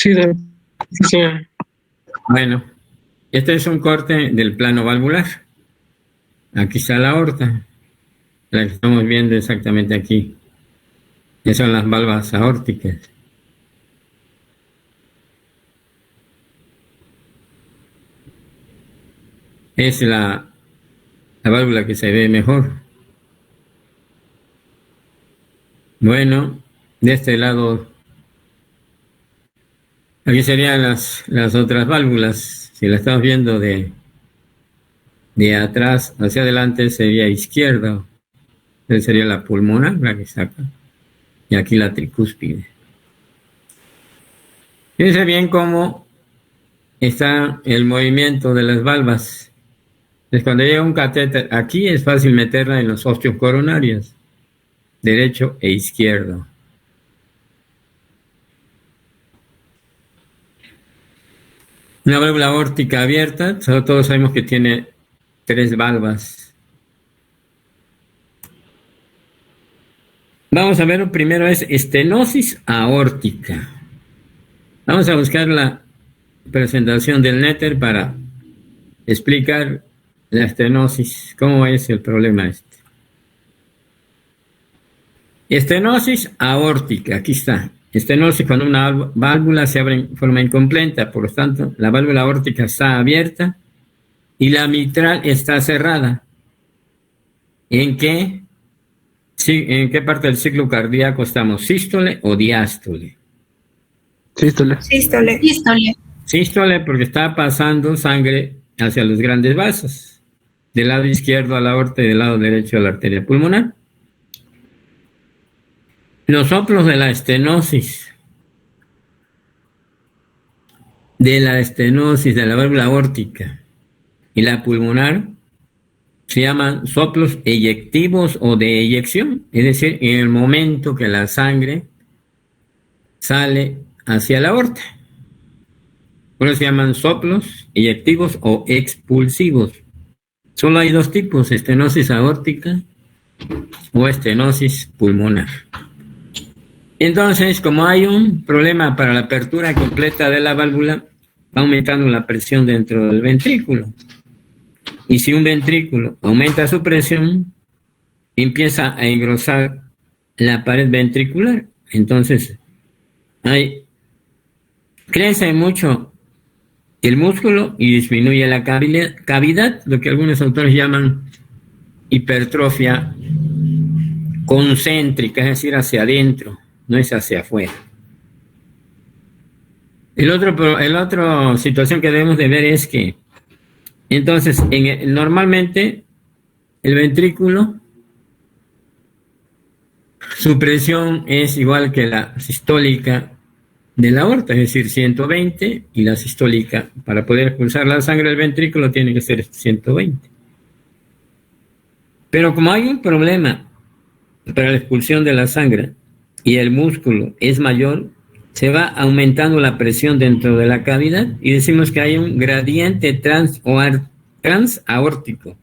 Sí, sí. Bueno, este es un corte del plano valvular. Aquí está la aorta, la que estamos viendo exactamente aquí. Esas son las valvas aórticas. Es la válvula que se ve mejor. Bueno, de este lado, aquí serían las otras válvulas. Si la estamos viendo de atrás hacia adelante, sería izquierda. Esa sería la pulmonar, la que saca. Y aquí la tricúspide. Fíjense bien cómo está el movimiento de las valvas. Entonces, cuando llega un catéter, aquí es fácil meterla en los ósteos coronarios, derecho e izquierdo. Una válvula aórtica abierta, todos sabemos que tiene 3 valvas. Vamos a ver, primero es estenosis aórtica. Vamos a buscar la presentación del Néter para explicar la estenosis, cómo es el problema este. Estenosis aórtica, aquí está. Estenosis cuando una válvula se abre en forma incompleta, por lo tanto, la válvula aórtica está abierta y la mitral está cerrada. ¿En qué parte del ciclo cardíaco estamos? ¿Sístole o diástole? Sístole. Sístole. Sístole. Sístole porque está pasando sangre hacia los grandes vasos, del lado izquierdo a la aorta y del lado derecho a la arteria pulmonar. Los soplos de la estenosis de la válvula aórtica y la pulmonar se llaman soplos eyectivos o de eyección, es decir, en el momento que la sangre sale hacia la aorta. Por eso se llaman soplos eyectivos o expulsivos. Solo hay 2 tipos, estenosis aórtica o estenosis pulmonar. Entonces, como hay un problema para la apertura completa de la válvula, va aumentando la presión dentro del ventrículo. Y si un ventrículo aumenta su presión, empieza a engrosar la pared ventricular. Entonces, crece mucho el músculo y disminuye la cavidad, lo que algunos autores llaman hipertrofia concéntrica, es decir, hacia adentro, no es hacia afuera. El otro situación que debemos de ver es que, entonces, normalmente el ventrículo, su presión es igual que la sistólica de la aorta, es decir, 120, y la sistólica, para poder expulsar la sangre del ventrículo, tiene que ser 120. Pero como hay un problema para la expulsión de la sangre y el músculo es mayor, se va aumentando la presión dentro de la cavidad y decimos que hay un gradiente transaórtico.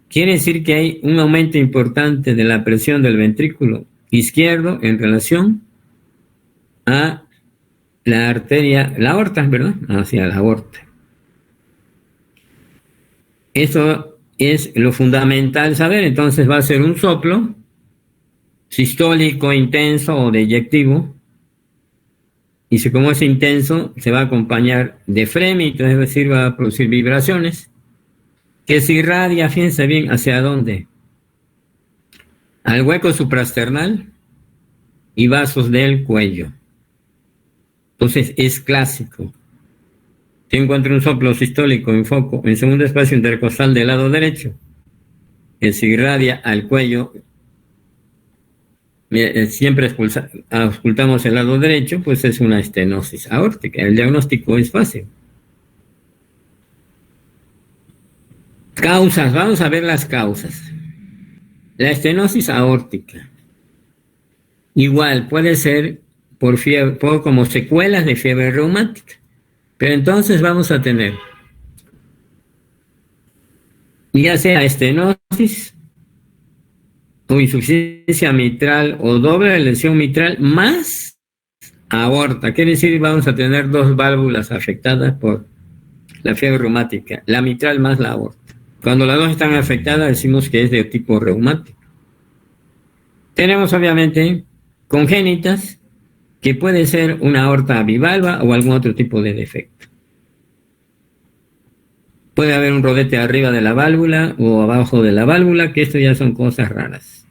Quiere decir que hay un aumento importante de la presión del ventrículo izquierdo en relación a la arteria, la aorta, ¿verdad? Hacia la aorta. Eso es lo fundamental saber. Entonces va a ser un soplo sistólico intenso o deyectivo, y si como es intenso se va a acompañar de frémito, es decir, va a producir vibraciones que se irradia, fíjense bien, ¿hacia dónde? Al hueco suprasternal y vasos del cuello. Entonces es clásico. Si encuentro un soplo sistólico en foco en segundo espacio intercostal del lado derecho, que se irradia al cuello, siempre auscultamos el lado derecho, pues es una estenosis aórtica. El diagnóstico es fácil. Causas, vamos a ver las causas. La estenosis aórtica, igual puede ser por fiebre, como secuelas de fiebre reumática, pero entonces vamos a tener ya sea estenosis o insuficiencia mitral o doble lesión mitral más aorta. Quiere decir, vamos a tener dos válvulas afectadas por la fiebre reumática, la mitral más la aorta. Cuando las dos están afectadas, decimos que es de tipo reumático. Tenemos obviamente congénitas, que puede ser una aorta bivalva o algún otro tipo de defecto. Puede haber un rodete arriba de la válvula o abajo de la válvula, que esto ya son cosas raras.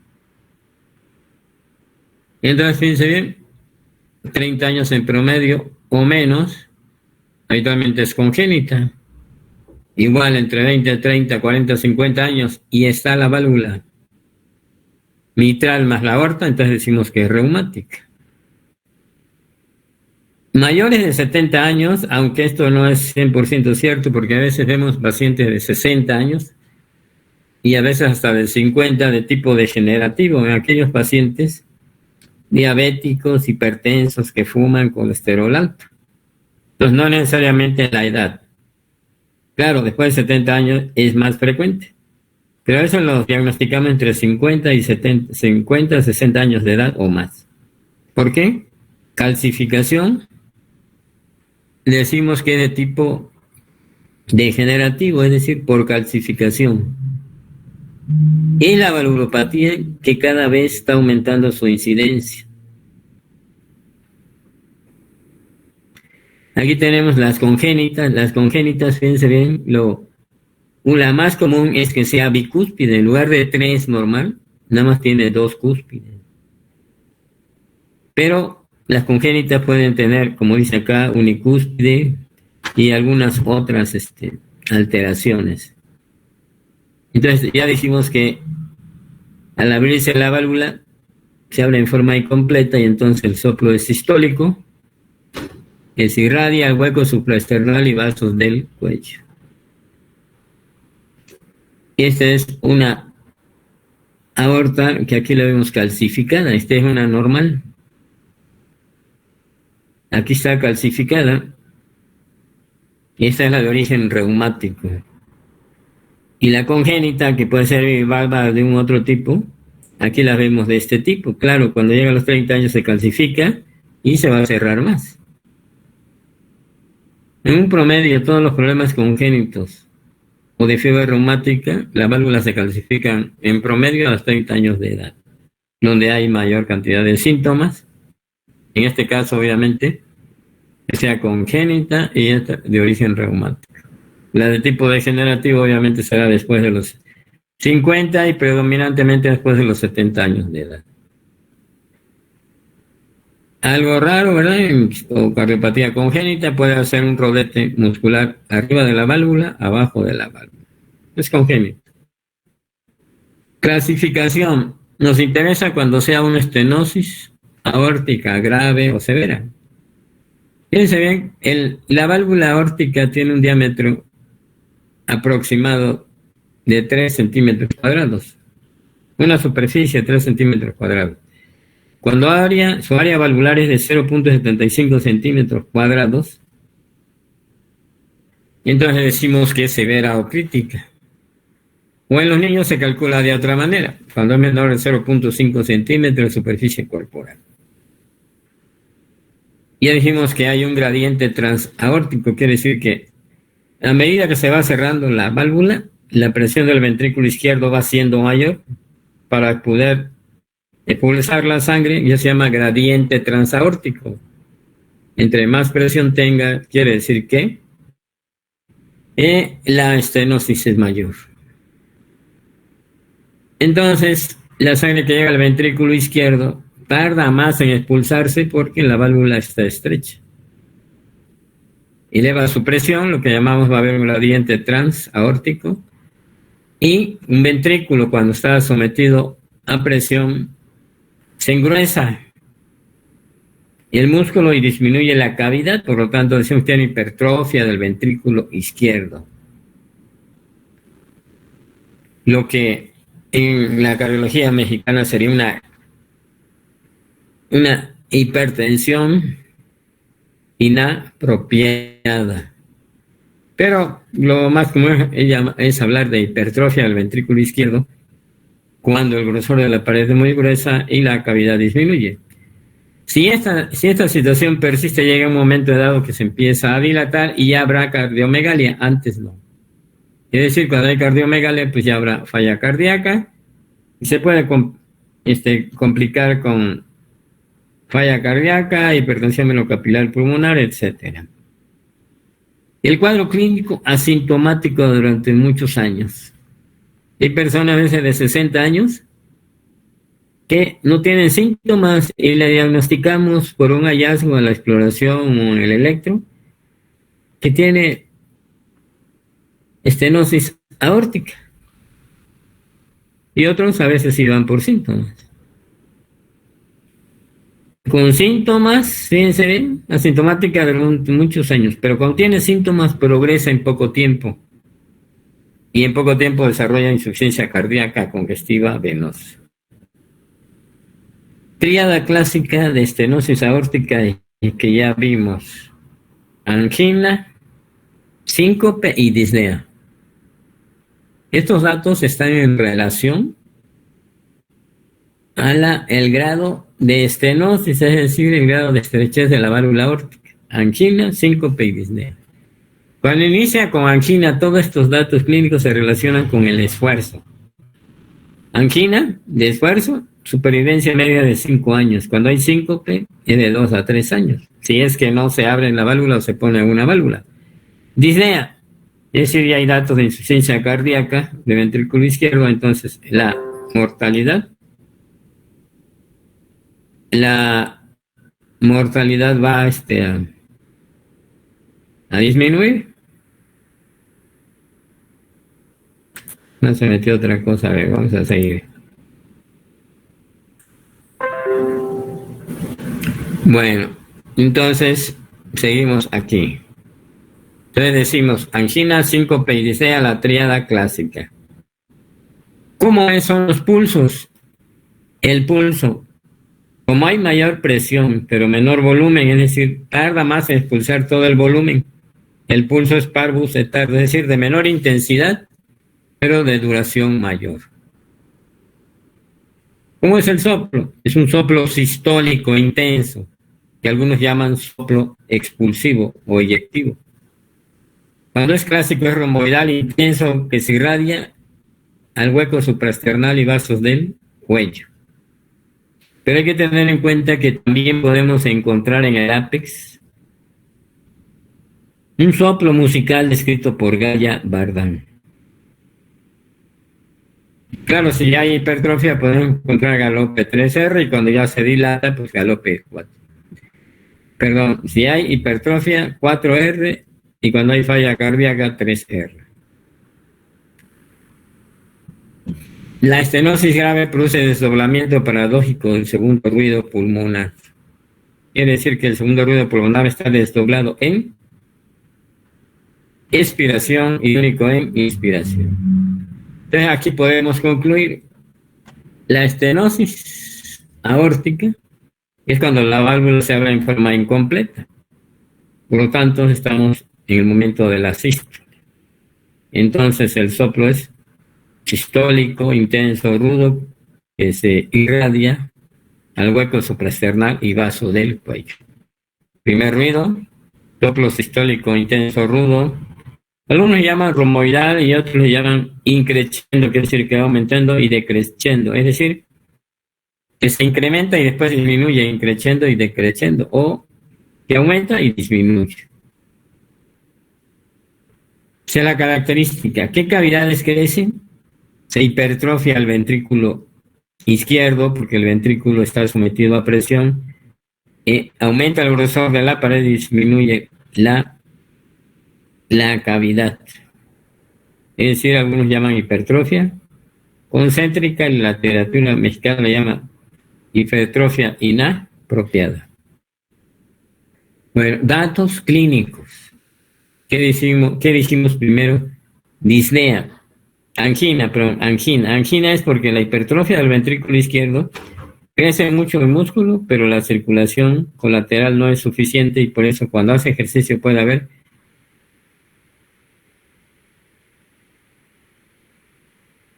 Entonces, fíjense bien, 30 años en promedio o menos, habitualmente es congénita. Igual entre 20, 30, 40, 50 años y está la válvula mitral más la aorta, entonces decimos que es reumática. Mayores de 70 años, aunque esto no es 100% cierto, porque a veces vemos pacientes de 60 años y a veces hasta de 50 de tipo degenerativo, en aquellos pacientes diabéticos, hipertensos, que fuman, colesterol alto. Entonces no necesariamente la edad. Claro, después de 70 años es más frecuente, pero eso lo diagnosticamos entre 50 y 60 años de edad o más. ¿Por qué? Calcificación. Decimos que es de tipo degenerativo, es decir, por calcificación. Y la valvulopatía que cada vez está aumentando su incidencia. Aquí tenemos las congénitas. Las congénitas, fíjense bien, la más común es que sea bicúspide. En lugar de 3 normal, nada más tiene 2 cúspides. Pero las congénitas pueden tener, como dice acá, unicúspide y algunas otras alteraciones. Entonces ya dijimos que al abrirse la válvula se abre en forma incompleta y entonces el soplo es sistólico, que se irradia al hueco supraesternal y vasos del cuello. Esta es una aorta que aquí la vemos calcificada. Esta es una normal. Aquí está calcificada. Esta es la de origen reumático. Y la congénita, que puede ser bivalva de un otro tipo, aquí la vemos de este tipo. Claro, cuando llega a los 30 años se calcifica y se va a cerrar más. En un promedio, todos los problemas congénitos o de fiebre reumática, las válvulas se calcifican en promedio a los 30 años de edad, donde hay mayor cantidad de síntomas. En este caso, obviamente, que sea congénita y esta de origen reumático. La de tipo degenerativo, obviamente, será después de los 50 y predominantemente después de los 70 años de edad. Algo raro, ¿verdad? O cardiopatía congénita puede ser un rodete muscular arriba de la válvula, abajo de la válvula. Es congénito. Clasificación. Nos interesa cuando sea una estenosis aórtica grave o severa. Fíjense bien, la válvula aórtica tiene un diámetro aproximado de 3 centímetros cuadrados. Una superficie de 3 centímetros cuadrados. Cuando su área valvular es de 0.75 centímetros cuadrados, entonces decimos que es severa o crítica. O en los niños se calcula de otra manera, cuando es menor de 0.5 centímetros de superficie corporal. Ya dijimos que hay un gradiente transaórtico, quiere decir que a medida que se va cerrando la válvula, la presión del ventrículo izquierdo va siendo mayor para poder expulsar la sangre, y se llama gradiente transaórtico. Entre más presión tenga, quiere decir que la estenosis es mayor. Entonces, la sangre que llega al ventrículo izquierdo tarda más en expulsarse porque la válvula está estrecha. Eleva su presión, lo que llamamos, va a haber un gradiente transaórtico, y un ventrículo cuando está sometido a presión se engruesa y el músculo y disminuye la cavidad, por lo tanto decimos que tiene hipertrofia del ventrículo izquierdo. Lo que en la cardiología mexicana sería una hipertensión inapropiada. Pero lo más común es hablar de hipertrofia del ventrículo izquierdo cuando el grosor de la pared es muy gruesa y la cavidad disminuye. Si esta situación persiste, llega un momento dado que se empieza a dilatar y ya habrá cardiomegalia, antes no. Es decir, cuando hay cardiomegalia, pues ya habrá falla cardíaca y se puede complicar con falla cardíaca, hipertensión venocapilar pulmonar, etcétera. El cuadro clínico asintomático durante muchos años. Hay personas a veces de 60 años que no tienen síntomas y le diagnosticamos por un hallazgo en la exploración o en el electro que tiene estenosis aórtica. Y otros a veces sí van por síntomas. Con síntomas, fíjense bien, asintomática durante muchos años, pero cuando tiene síntomas progresa en poco tiempo y en poco tiempo desarrolla insuficiencia cardíaca congestiva venosa. Tríada clásica de estenosis aórtica y que ya vimos: angina, síncope y disnea. Estos datos están en relación a el grado de estenosis, es decir, el grado de estrechez de la válvula aórtica. Angina, síncope y disnea. Cuando inicia con angina, todos estos datos clínicos se relacionan con el esfuerzo. Angina de esfuerzo, supervivencia media de 5 años. Cuando hay síncope, es de 2 a 3 años. Si es que no se abre la válvula o se pone una válvula. Disnea, es decir, ya hay datos de insuficiencia cardíaca de ventrículo izquierdo, entonces la mortalidad va a disminuir. No se metió otra cosa, a ver, vamos a seguir. Bueno, entonces seguimos aquí. Entonces decimos angina, síncope y disnea, la tríada clásica. ¿Cómo son los pulsos? El pulso, como hay mayor presión pero menor volumen, es decir, tarda más en expulsar todo el volumen, el pulso es parvus et tarda, es decir, de menor intensidad pero de duración mayor. ¿Cómo es el soplo? Es un soplo sistólico intenso, que algunos llaman soplo expulsivo o eyectivo. Cuando es clásico es romboidal intenso que se irradia al hueco suprasternal y vasos del cuello. Pero hay que tener en cuenta que también podemos encontrar en el ápex un soplo musical descrito por Gaya Bardán. Claro, si ya hay hipertrofia podemos encontrar galope 3R y cuando ya se dilata, pues galope 4. Perdón, si hay hipertrofia 4R y cuando hay falla cardíaca 3R. La estenosis grave produce desdoblamiento paradójico del segundo ruido pulmonar. Quiere decir que el segundo ruido pulmonar está desdoblado en expiración y único en inspiración. Entonces aquí podemos concluir: la estenosis aórtica es cuando la válvula se abre en forma incompleta. Por lo tanto, estamos en el momento de la sístole. Entonces el soplo es sistólico, intenso, rudo, que se irradia al hueco suprasternal y vaso del cuello. Primer ruido, soplo sistólico, intenso, rudo. Algunos llaman romboidal y otros le llaman increciendo, quiere decir que va aumentando, y decreciendo, es decir, que se incrementa y después disminuye, increciendo y decreciendo, o que aumenta y disminuye. O sea, la característica: ¿qué cavidades crecen? Se hipertrofia el ventrículo izquierdo porque el ventrículo está sometido a presión, aumenta el grosor de la pared y disminuye la cavidad. Es decir, algunos llaman hipertrofia concéntrica y la literatura mexicana la llama hipertrofia inapropiada. Bueno, datos clínicos. ¿Qué dijimos primero? Disnea. Angina. Angina es porque la hipertrofia del ventrículo izquierdo crece mucho el músculo, pero la circulación colateral no es suficiente y por eso cuando hace ejercicio puede haber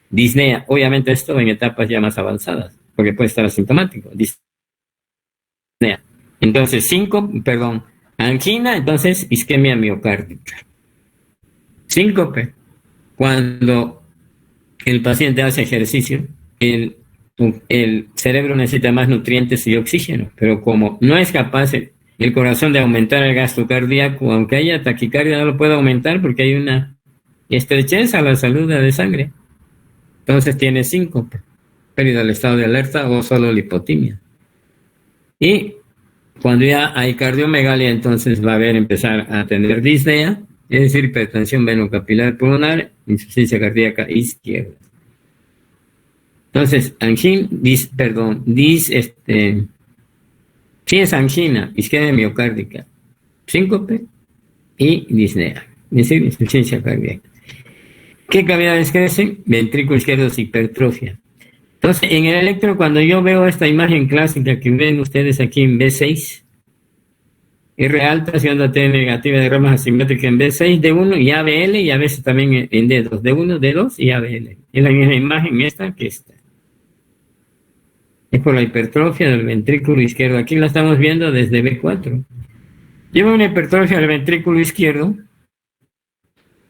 disnea. Obviamente esto en etapas ya más avanzadas, porque puede estar asintomático. Entonces, angina, entonces isquemia miocárdica. Síncope, cuando el paciente hace ejercicio, el cerebro necesita más nutrientes y oxígeno, pero como no es capaz el corazón de aumentar el gasto cardíaco, aunque haya taquicardia, no lo puede aumentar porque hay una estrechez a la salida de sangre. Entonces tiene síncope, pérdida del estado de alerta o solo lipotimia. Y cuando ya hay cardiomegalia, entonces va a empezar a tener disnea, es decir, hipertensión venocapilar pulmonar, insuficiencia cardíaca izquierda. Entonces, sí es angina, isquemia miocárdica, síncope y disnea, es decir, insuficiencia cardíaca. ¿Qué cavidades crecen? Ventrículo izquierdo es hipertrofia. Entonces, en el electro, cuando yo veo esta imagen clásica que ven ustedes aquí en B6, R alta, si onda T negativa de ramas asimétricas en B6, D1 y ABL, y a veces también en D2, D1, D2 y ABL. Es la misma imagen esta que esta. Es por la hipertrofia del ventrículo izquierdo. Aquí la estamos viendo desde B4. Lleva una hipertrofia del ventrículo izquierdo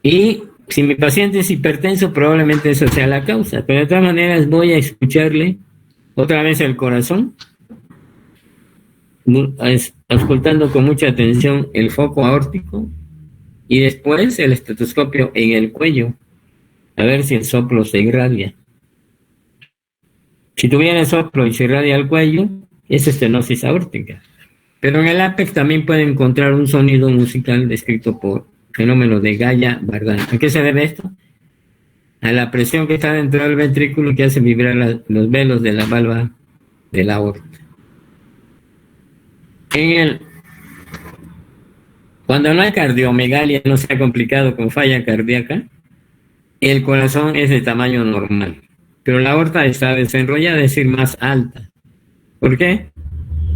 y si mi paciente es hipertenso, probablemente eso sea la causa. Pero de todas maneras voy a escucharle otra vez el corazón, auscultando con mucha atención el foco aórtico y después el estetoscopio en el cuello, a ver si el soplo se irradia. Si tuviera soplo y se irradia el cuello, es estenosis aórtica. Pero en el APEX también puede encontrar un sonido musical descrito por fenómeno de Gaya-Bardán. ¿A qué se debe esto? A la presión que está dentro del ventrículo que hace vibrar los velos de la valva de la aorta. Cuando no hay cardiomegalia, no sea complicado con falla cardíaca, el corazón es de tamaño normal, pero la aorta está desenrollada, es decir, más alta. ¿Por qué?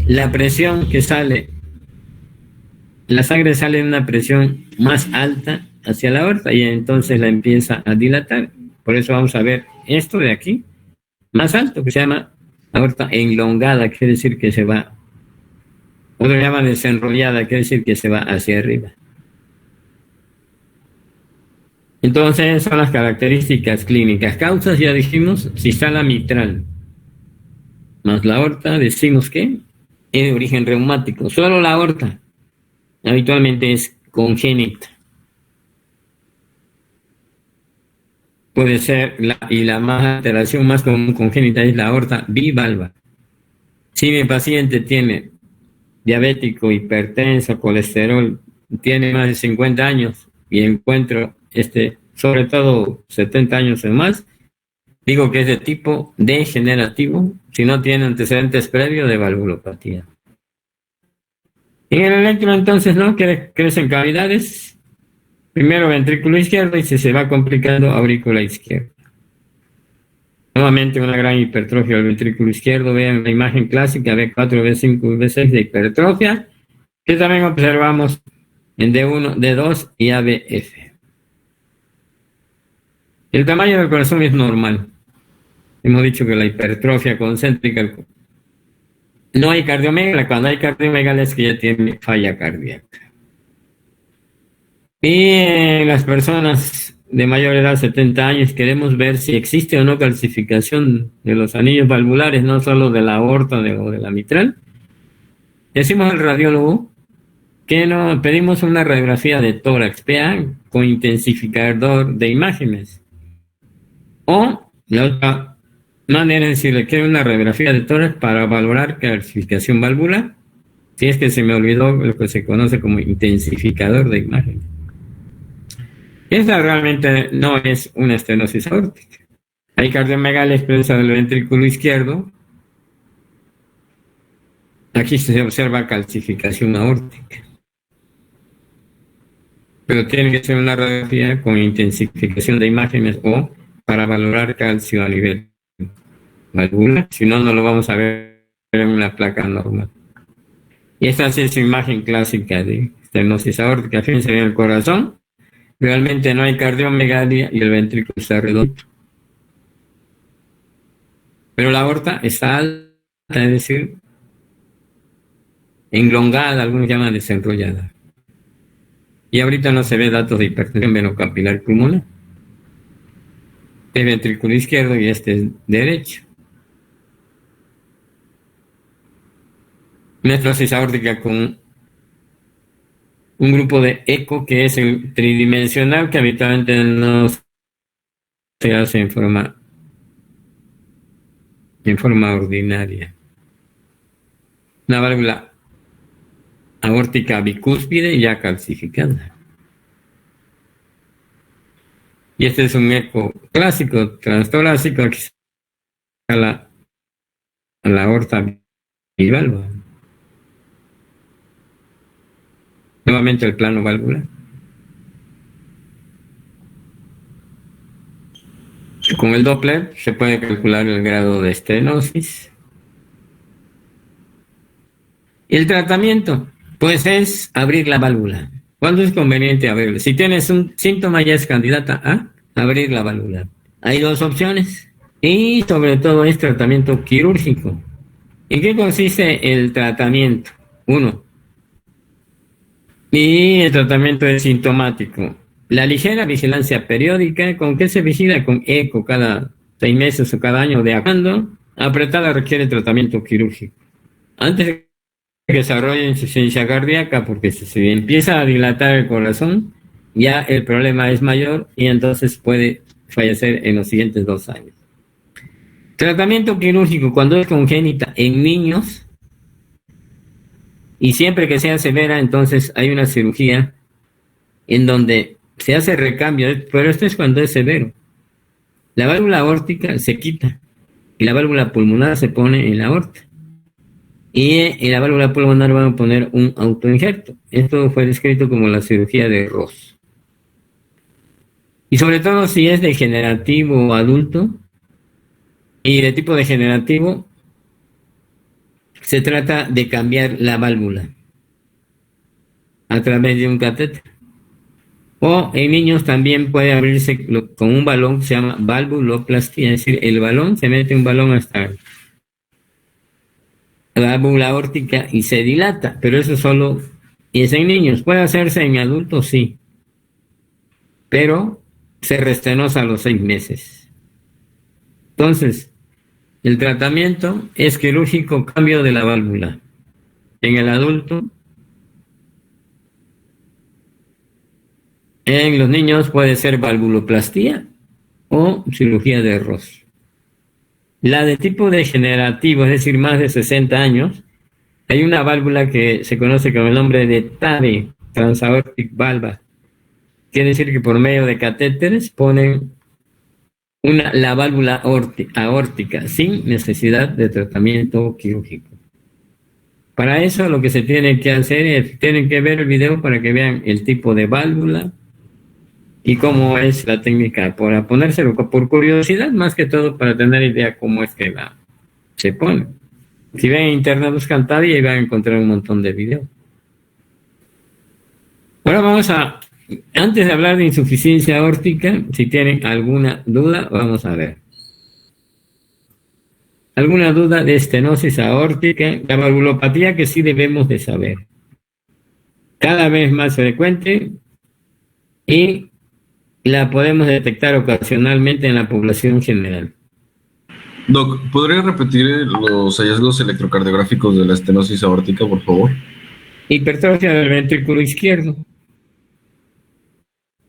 La presión que sale, la sangre sale en una presión más alta hacia la aorta y entonces la empieza a dilatar. Por eso vamos a ver esto de aquí, más alto, que se llama aorta enlongada, quiere decir que se va, otro llama desenrollada, quiere decir que se va hacia arriba. Entonces son las características clínicas. Causas, ya dijimos, sistala mitral más la aorta, decimos que es de origen reumático. Solo la aorta habitualmente es congénita. Puede ser, y la más alteración más común congénita es la aorta bivalva. Si mi paciente tiene diabético, hipertenso, colesterol, tiene más de 50 años y encuentro sobre todo 70 años o más, digo que es de tipo degenerativo si no tiene antecedentes previos de valvulopatía. En el electro entonces, ¿no? Crecen cavidades, primero ventrículo izquierdo y si se va complicando aurícula izquierda. Nuevamente una gran hipertrofia del ventrículo izquierdo, vean la imagen clásica B4, B5 y B6 de hipertrofia, que también observamos en D1, D2 y ABF. El tamaño del corazón es normal. Hemos dicho que la hipertrofia concéntrica, no hay cardiomegalia, cuando hay cardiomegalia es que ya tiene falla cardíaca. Y las personas de mayor edad, 70 años, queremos ver si existe o no calcificación de los anillos valvulares, no solo de la aorta o de la mitral. Decimos al radiólogo que no pedimos una radiografía de tórax, PA, con intensificador de imágenes. O la otra manera es si le quiere una radiografía de tórax para valorar calcificación valvular, si es que se me olvidó lo que se conoce como intensificador de imágenes. Esa realmente no es una estenosis aórtica. Hay cardiomegalia expresa del ventrículo izquierdo. Aquí se observa calcificación aórtica. Pero tiene que ser una radiografía con intensificación de imágenes o para valorar calcio a nivel valvular. Si no, no lo vamos a ver en una placa normal. Y esta es su imagen clásica de estenosis aórtica. Fíjense en el corazón. Realmente no hay cardiomegalia y el ventrículo está redondo. Pero la aorta está alta, es decir, enlongada, algunos llaman desenrollada. Y ahorita no se ve datos de hipertensión venocapilar pulmonar. El ventrículo izquierdo y este es derecho. Una estenosis aórtica con un grupo de eco que es el tridimensional, que habitualmente no se hace en forma ordinaria. Una válvula aórtica bicúspide ya calcificada. Y este es un eco clásico transtorácico. Aquí está la aorta bivalva. Nuevamente el plano valvular. Con el Doppler se puede calcular el grado de estenosis. Y el tratamiento, pues, es abrir la válvula. ¿Cuándo es conveniente abrirla? Si tienes un síntoma, ya es candidata a abrir la válvula. Hay dos opciones. Y sobre todo es tratamiento quirúrgico. ¿En qué consiste el tratamiento? Uno. Y el tratamiento es sintomático. La ligera vigilancia periódica. ¿Con qué se vigila? Con eco cada 6 meses o cada año de cuando apretada requiere tratamiento quirúrgico. Antes de que desarrolle insuficiencia cardíaca, porque si se empieza a dilatar el corazón, ya el problema es mayor y entonces puede fallecer en los siguientes 2 años. Tratamiento quirúrgico cuando es congénita en niños y siempre que sea severa, entonces hay una cirugía en donde se hace recambio, pero esto es cuando es severo. La válvula aórtica se quita y la válvula pulmonar se pone en la aorta. Y en la válvula pulmonar van a poner un autoinjerto. Esto fue descrito como la cirugía de Ross. Y sobre todo si es degenerativo o adulto, y de tipo degenerativo, se trata de cambiar la válvula a través de un catéter. O en niños también puede abrirse con un balón que se llama valvuloplastía, es decir, el balón, se mete un balón hasta la válvula aórtica y se dilata, pero eso solo es en niños. Puede hacerse en adultos, sí, pero se restenosa a los 6 meses. Entonces, el tratamiento es quirúrgico, cambio de la válvula. En el adulto, en los niños puede ser valvuloplastía o cirugía de Ross. La de tipo degenerativo, es decir, más de 60 años, hay una válvula que se conoce con el nombre de TAVI, Transaortic Valve. Quiere decir que por medio de catéteres ponen la válvula aórtica sin necesidad de tratamiento quirúrgico. Para eso lo que se tiene que hacer es, tienen que ver el video para que vean el tipo de válvula y cómo es la técnica, para ponérselo por curiosidad, más que todo para tener idea cómo es que se pone. Si ven en internet buscan TAVI y van a encontrar un montón de videos. Ahora vamos a, antes de hablar de insuficiencia aórtica, si tienen alguna duda, vamos a ver. ¿Alguna duda de estenosis aórtica? La valvulopatía que sí debemos de saber. Cada vez más frecuente y la podemos detectar ocasionalmente en la población general. Doc, ¿podría repetir los hallazgos electrocardiográficos de la estenosis aórtica, por favor? Hipertrofia del ventrículo izquierdo.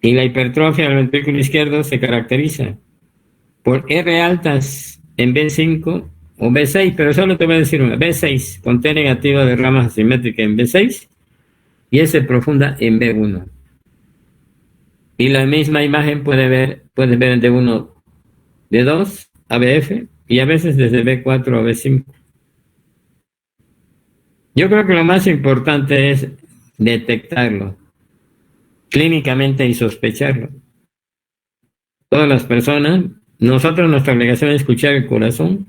Y la hipertrofia del ventrículo izquierdo se caracteriza por R altas en B5 o B6, pero solo te voy a decir una, B6, con T negativa de ramas asimétricas en B6 y S profunda en B1. Y la misma imagen puedes ver en D1, D2 a BF y a veces desde B4 a B5. Yo creo que lo más importante es detectarlo clínicamente y sospecharlo. Todas las personas, nosotros nuestra obligación es escuchar el corazón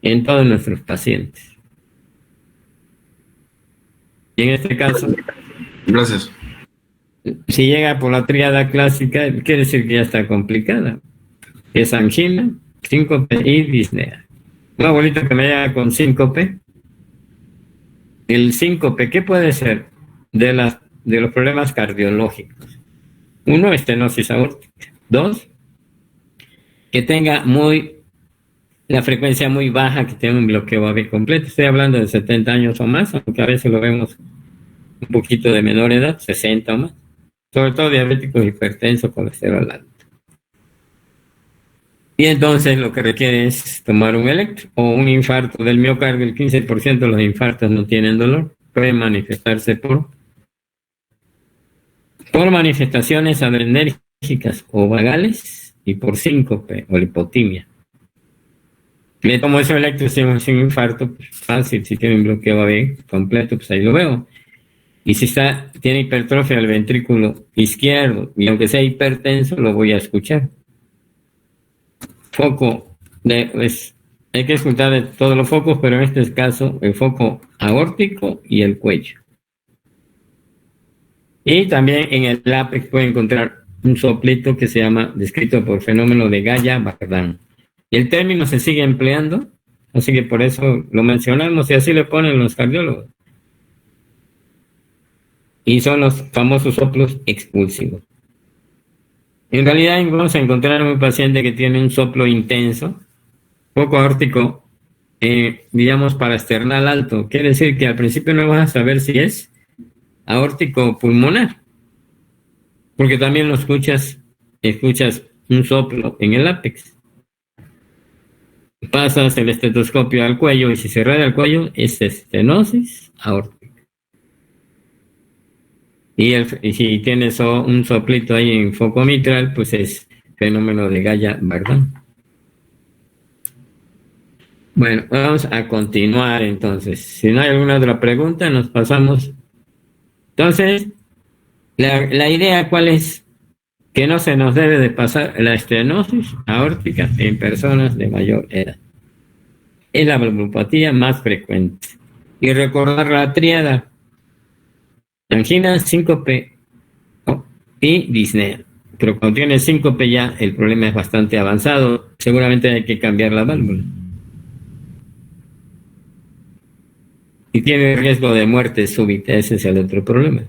en todos nuestros pacientes. Y en este caso, gracias. Si llega por la tríada clásica, quiere decir que ya está complicada. Es angina, síncope y disnea. Un abuelito que me llega con síncope, el síncope, ¿qué puede ser de los problemas cardiológicos? Uno, estenosis aórtica. Dos, que tenga la frecuencia muy baja, que tenga un bloqueo AV completo. Estoy hablando de 70 años o más, aunque a veces lo vemos un poquito de menor edad, 60 o más. Sobre todo diabéticos, hipertensos, colesterol alto. Y entonces lo que requiere es tomar un electro o un infarto del miocardio. El 15% de los infartos no tienen dolor. Puede manifestarse por manifestaciones adrenérgicas o vagales y por síncope o lipotimia. Le tomo ese electro sin infarto, pues fácil. Si tiene un bloqueo AV completo, pues ahí lo veo. Y si tiene hipertrofia del ventrículo izquierdo, y aunque sea hipertenso, lo voy a escuchar. Foco, hay que escuchar de todos los focos, pero en este caso el foco aórtico y el cuello. Y también en el ápex puede encontrar un soplito que se llama, descrito por fenómeno de Gaya-Bardán. Y el término se sigue empleando, así que por eso lo mencionamos y así le ponen los cardiólogos. Y son los famosos soplos expulsivos. En realidad vamos a encontrar un paciente que tiene un soplo intenso, foco aórtico, digamos parasternal alto. Quiere decir que al principio no vas a saber si es aórtico pulmonar, porque también lo escuchas un soplo en el ápex. Pasas el estetoscopio al cuello y si se irradia el cuello es estenosis aórtica. Y si tienes un soplito ahí en foco mitral, pues es fenómeno de Gaya-Bardán. Bueno, vamos a continuar entonces. Si no hay alguna otra pregunta, nos pasamos. Entonces, la idea, ¿cuál es? Que no se nos debe de pasar la estenosis aórtica en personas de mayor edad. Es la valvulopatía más frecuente. Y recordar la tríada: angina, síncope y disnea. Pero cuando tiene síncope ya el problema es bastante avanzado. Seguramente hay que cambiar la válvula. Y tiene riesgo de muerte súbita. Ese es el otro problema.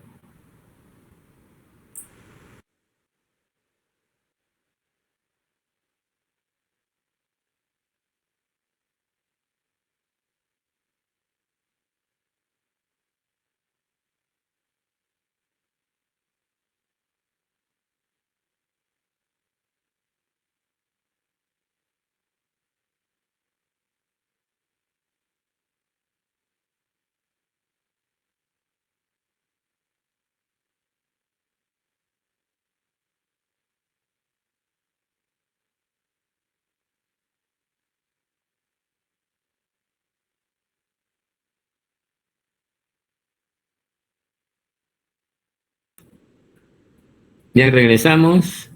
Ya regresamos.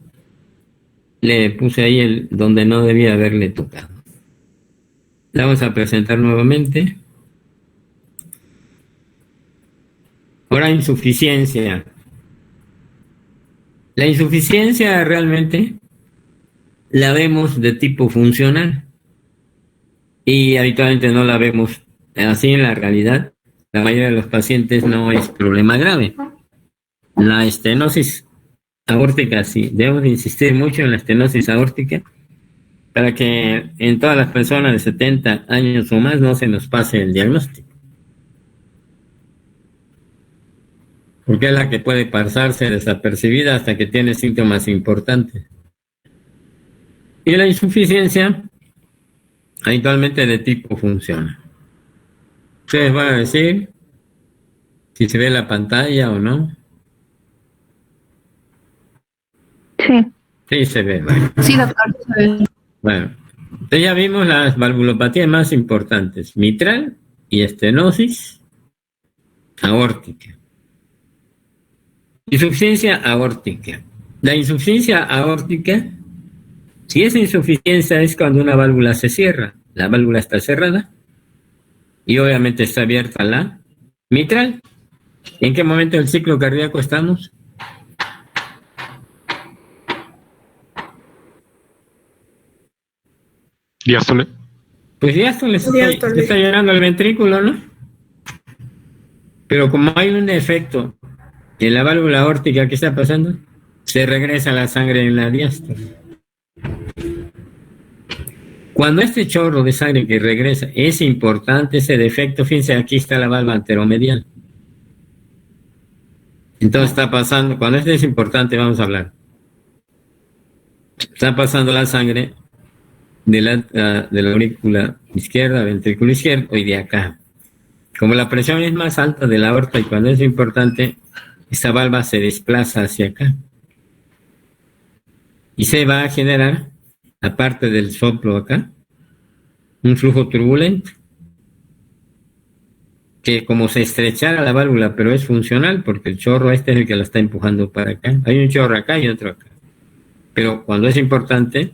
Le puse ahí donde no debía haberle tocado. La vamos a presentar nuevamente. Ahora, insuficiencia. La insuficiencia realmente la vemos de tipo funcional y habitualmente no la vemos así en la realidad. La mayoría de los pacientes no es problema grave. La estenosis aórtica, sí, debemos insistir mucho en la estenosis aórtica para que en todas las personas de 70 años o más no se nos pase el diagnóstico. Porque es la que puede pasarse desapercibida hasta que tiene síntomas importantes. Y la insuficiencia, habitualmente de tipo funcional. Ustedes van a decir si se ve la pantalla o no. Sí. Sí, se ve. Vale. Sí, doctor, se ve. Bueno, entonces ya vimos las valvulopatías más importantes: mitral y estenosis aórtica. Insuficiencia aórtica. La insuficiencia aórtica, si esa insuficiencia es cuando una válvula se cierra, la válvula está cerrada y obviamente está abierta la mitral. ¿En qué momento del ciclo cardíaco estamos? Diástole. Pues diástole, se está llenando el ventrículo, ¿no? Pero como hay un efecto en la válvula aórtica, ¿qué está pasando? Se regresa la sangre en la diástole. Cuando este chorro de sangre que regresa es importante, ese defecto, fíjense, aquí está la válvula anteromedial. Entonces está pasando, cuando este es importante, vamos a hablar. Está pasando la sangre de la aurícula izquierda, ventrículo izquierdo y de acá. Como la presión es más alta de la aorta y cuando es importante, esta válvula se desplaza hacia acá. Y se va a generar, aparte del soplo acá, un flujo turbulento. Que como se estrechara la válvula, pero es funcional porque el chorro este es el que la está empujando para acá. Hay un chorro acá y otro acá. Pero cuando es importante,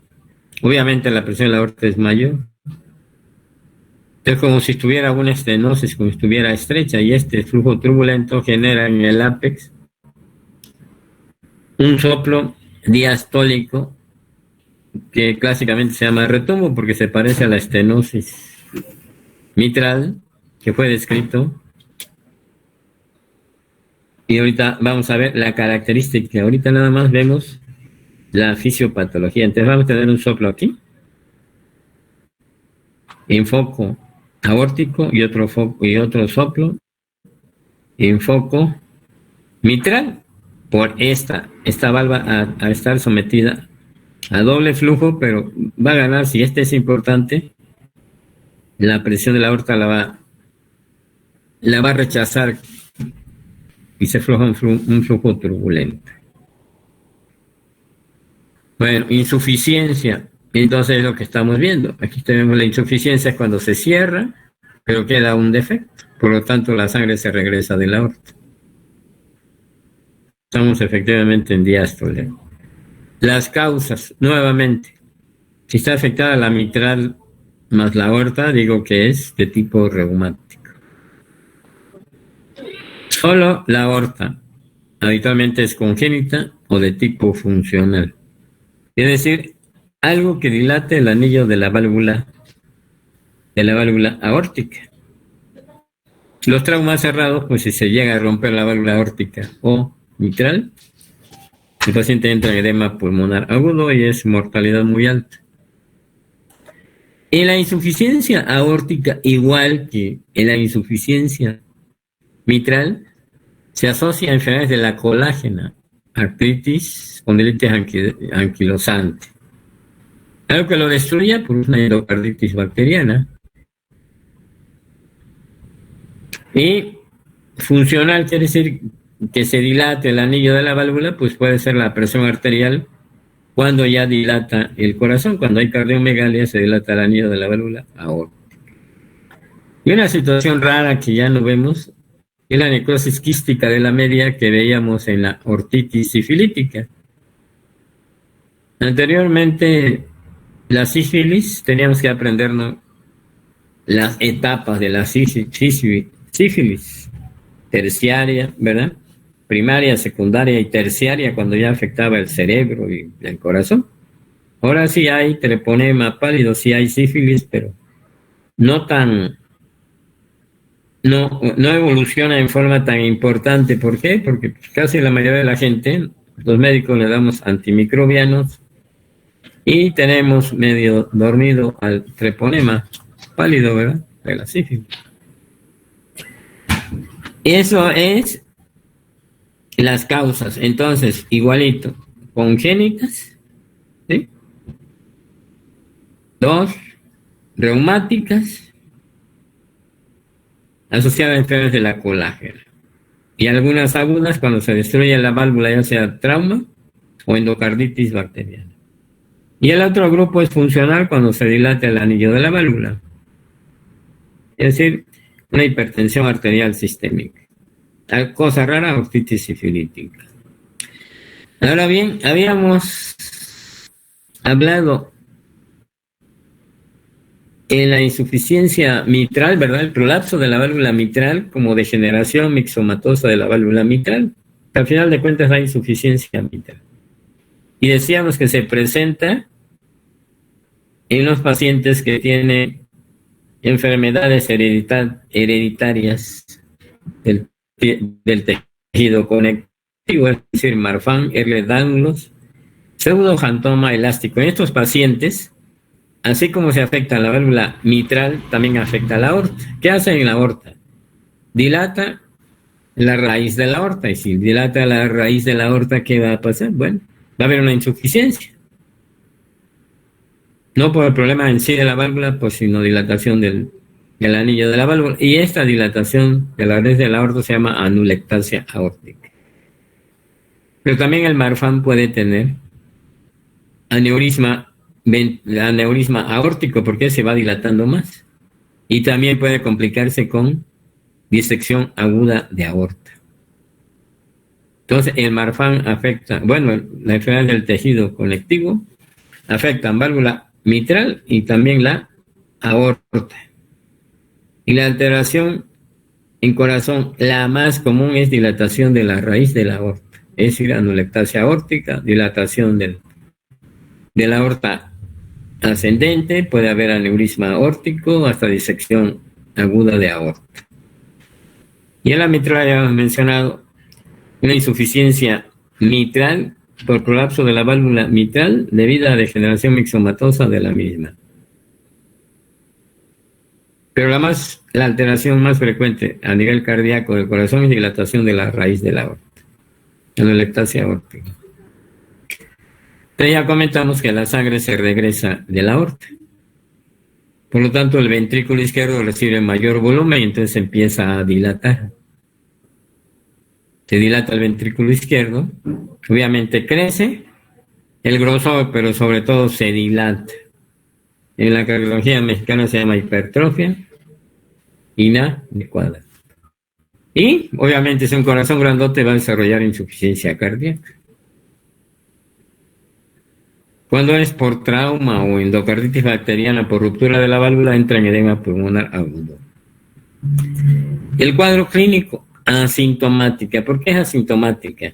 obviamente la presión de la aorta es mayor. Es como si estuviera una estenosis, como si estuviera estrecha, y este flujo turbulento genera en el ápex un soplo diastólico que clásicamente se llama retumbo porque se parece a la estenosis mitral que fue descrito. Y ahorita vamos a ver la característica. Ahorita nada más vemos la fisiopatología. Entonces vamos a tener un soplo aquí, en foco aórtico, y otro foco y otro soplo en foco mitral, por esta válvula a estar sometida a doble flujo, pero va a ganar, si este es importante, la presión de la aorta la va a rechazar y se afloja un flujo turbulento. Bueno, insuficiencia. Entonces es lo que estamos viendo. Aquí tenemos la insuficiencia es cuando se cierra, pero queda un defecto. Por lo tanto, la sangre se regresa de la aorta. Estamos efectivamente en diástole. Las causas, nuevamente. Si está afectada la mitral más la aorta, digo que es de tipo reumático. Solo la aorta habitualmente es congénita o de tipo funcional. Es decir, algo que dilate el anillo de la válvula aórtica. Los traumas cerrados, pues si se llega a romper la válvula aórtica o mitral, el paciente entra en edema pulmonar agudo y es mortalidad muy alta. En la insuficiencia aórtica, igual que en la insuficiencia mitral, se asocia a enfermedades de la colágena, artritis, condilitis anquilosante. Algo que lo destruya por una endocarditis bacteriana. Y funcional quiere decir que se dilate el anillo de la válvula, pues puede ser la presión arterial cuando ya dilata el corazón. Cuando hay cardiomegalia se dilata el anillo de la válvula aórtica. Y una situación rara que ya no vemos es la necrosis quística de la media que veíamos en la ortitis sifilítica. Anteriormente, la sífilis, teníamos que aprendernos las etapas de la sífilis, terciaria, ¿verdad? Primaria, secundaria y terciaria, cuando ya afectaba el cerebro y el corazón. Ahora sí hay treponema pálido, sí hay sífilis, pero no evoluciona en forma tan importante. ¿Por qué? Porque casi la mayoría de la gente, los médicos le damos antimicrobianos y tenemos medio dormido al treponema pálido, ¿verdad? De la sífilis. Eso es las causas. Entonces, igualito, congénitas, ¿sí? 2, reumáticas, asociadas a enfermedades de la colágena. Y algunas agudas cuando se destruye la válvula, ya sea trauma o endocarditis bacteriana. Y el otro grupo es funcional cuando se dilata el anillo de la válvula. Es decir, una hipertensión arterial sistémica. Cosa rara, ortitis sifilítica. Ahora bien, habíamos hablado en la insuficiencia mitral, ¿verdad? El prolapso de la válvula mitral como degeneración mixomatosa de la válvula mitral. Al final de cuentas, la insuficiencia mitral. Y decíamos que se presenta en los pacientes que tienen enfermedades hereditarias del del tejido conectivo, es decir, Marfan, Ehlers-Danlos, pseudoxantoma elástico. En estos pacientes, así como se afecta la válvula mitral, también afecta la aorta. ¿Qué hace en la aorta? Dilata la raíz de la aorta, y si dilata la raíz de la aorta, ¿qué va a pasar? Bueno, va a haber una insuficiencia. No por el problema en sí de la válvula, pues sino dilatación del anillo de la válvula. Y esta dilatación de la raíz de la aorta se llama anulectasia aórtica. Pero también el Marfan puede tener aneurisma aórtico, porque se va dilatando más. Y también puede complicarse con disección aguda de aorta. Entonces, el Marfan afecta, bueno, la enfermedad del tejido conectivo afecta válvula mitral y también la aorta. Y la alteración en corazón, la más común es dilatación de la raíz de la aorta, es decir, anulectasia aórtica, dilatación de la aorta ascendente, puede haber aneurisma aórtico hasta disección aguda de aorta. Y en la mitral ya hemos mencionado una insuficiencia mitral por colapso de la válvula mitral debido a degeneración mixomatosa de la misma. Pero la alteración más frecuente a nivel cardíaco del corazón es dilatación de la raíz de la aorta, anulectasia aórtica. Entonces ya comentamos que la sangre se regresa de la aorta. Por lo tanto, el ventrículo izquierdo recibe mayor volumen y entonces empieza a dilatar. Se dilata el ventrículo izquierdo, obviamente crece el grosor, pero sobre todo se dilata. En la cardiología mexicana se llama hipertrofia inadecuada. Y obviamente si un corazón grandote va a desarrollar insuficiencia cardíaca. Cuando es por trauma o endocarditis bacteriana por ruptura de la válvula, entra en edema pulmonar agudo. El cuadro clínico, asintomática. ¿Por qué es asintomática?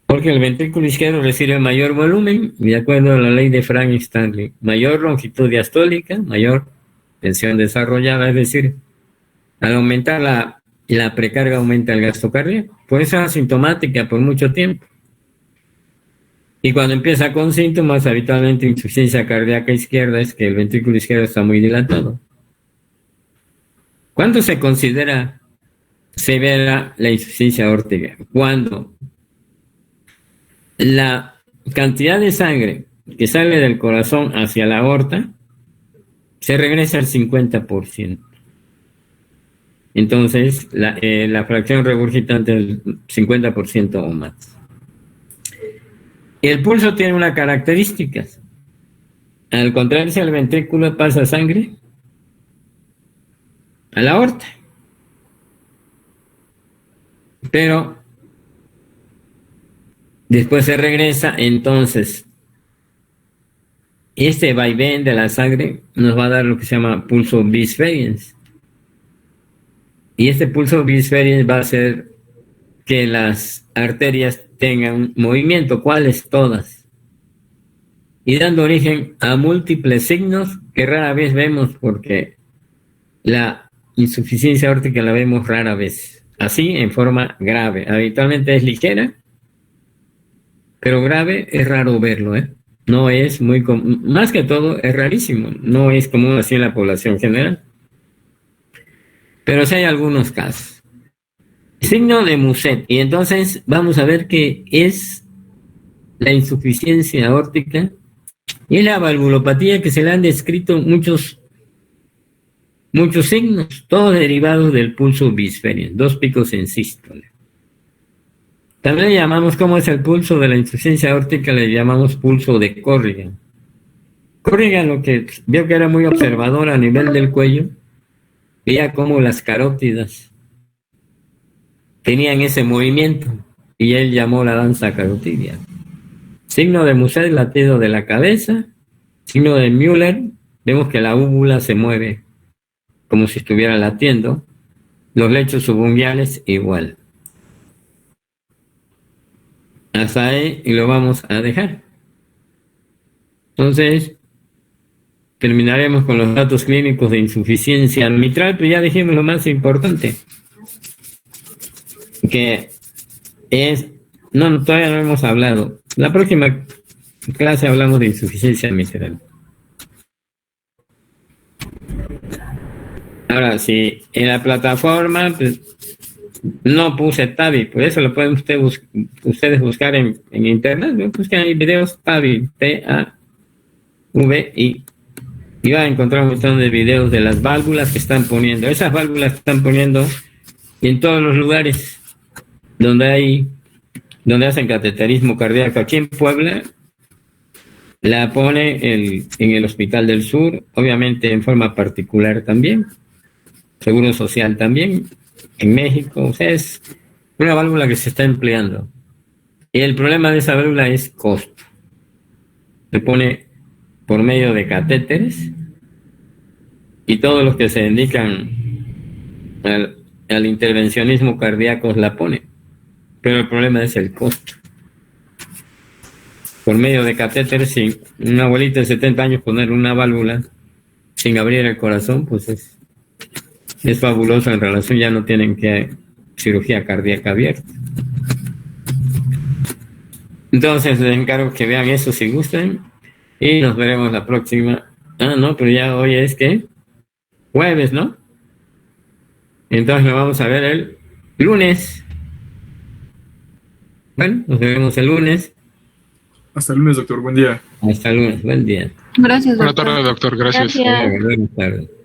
Porque el ventrículo izquierdo recibe mayor volumen, de acuerdo a la ley de Frank y Stanley, mayor longitud diastólica, mayor tensión desarrollada, es decir, al aumentar la precarga aumenta el gasto cardíaco. Por eso es asintomática por mucho tiempo. Y cuando empieza con síntomas, habitualmente insuficiencia cardíaca izquierda, es que el ventrículo izquierdo está muy dilatado. ¿Cuándo se considera severa la insuficiencia aórtica? Cuando la cantidad de sangre que sale del corazón hacia la aorta se regresa al 50%. Entonces, la fracción regurgitante es 50% o más. El pulso tiene una característica. Al contraerse el ventrículo pasa sangre a la aorta. Pero después se regresa, entonces este vaivén de la sangre nos va a dar lo que se llama pulso bisferiens. Y este pulso bisferiens va a hacer que las arterias tengan movimiento, ¿cuáles? Todas. Y dando origen a múltiples signos que rara vez vemos, porque la insuficiencia aórtica la vemos rara vez. Así, en forma grave. Habitualmente es ligera, pero grave es raro verlo, ¿eh? No es muy común. Más que todo, es rarísimo. No es común así en la población general. Pero sí hay algunos casos. Signo de Muset. Y entonces vamos a ver qué es la insuficiencia aórtica y la valvulopatía, que se le han descrito muchos signos, todos derivados del pulso bisferiens, 2 picos en sístole. También le llamamos, ¿cómo es el pulso de la insuficiencia aórtica? Le llamamos pulso de Corrigan. Corrigan, lo que vio que era muy observador a nivel del cuello, veía cómo las carótidas tenían ese movimiento y él llamó la danza carotidia. Signo de Muset, latido de la cabeza. Signo de Müller, vemos que la úvula se mueve como si estuviera latiendo. Los lechos subunguiales igual. Hasta ahí y lo vamos a dejar. Entonces, terminaremos con los datos clínicos de insuficiencia mitral, pero ya dijimos lo más importante. que es... No, todavía no hemos hablado. La próxima clase hablamos de insuficiencia mitral. Ahora, si en la plataforma pues, no puse TAVI, por eso lo pueden ustedes buscar en internet, ¿no? Buscan ahí videos TAVI, T-A-V-I, y van a encontrar un montón de videos de las válvulas que están poniendo. Esas válvulas que están poniendo en todos los lugares donde hacen cateterismo cardíaco. Aquí en Puebla la pone en el Hospital del Sur, obviamente en forma particular también, Seguro Social también, en México. O sea, es una válvula que se está empleando. Y el problema de esa válvula es costo. Se pone por medio de catéteres y todos los que se dedican al intervencionismo cardíaco la ponen. Pero el problema es el costo. Por medio de catéteres, sin una abuelita de 70 años poner una válvula sin abrir el corazón, pues es fabuloso. En relación, ya no tienen que cirugía cardíaca abierta. Entonces les encargo que vean eso si gustan y nos veremos la próxima. No, pero ya hoy es que jueves, ¿no? Entonces nos vamos a ver el lunes. Bueno, nos vemos el lunes. Hasta el lunes, doctor. Buen día. Hasta el lunes. Buen día. Gracias, Buenas doctor. tardes, doctor. Gracias. Gracias. Buenas tardes.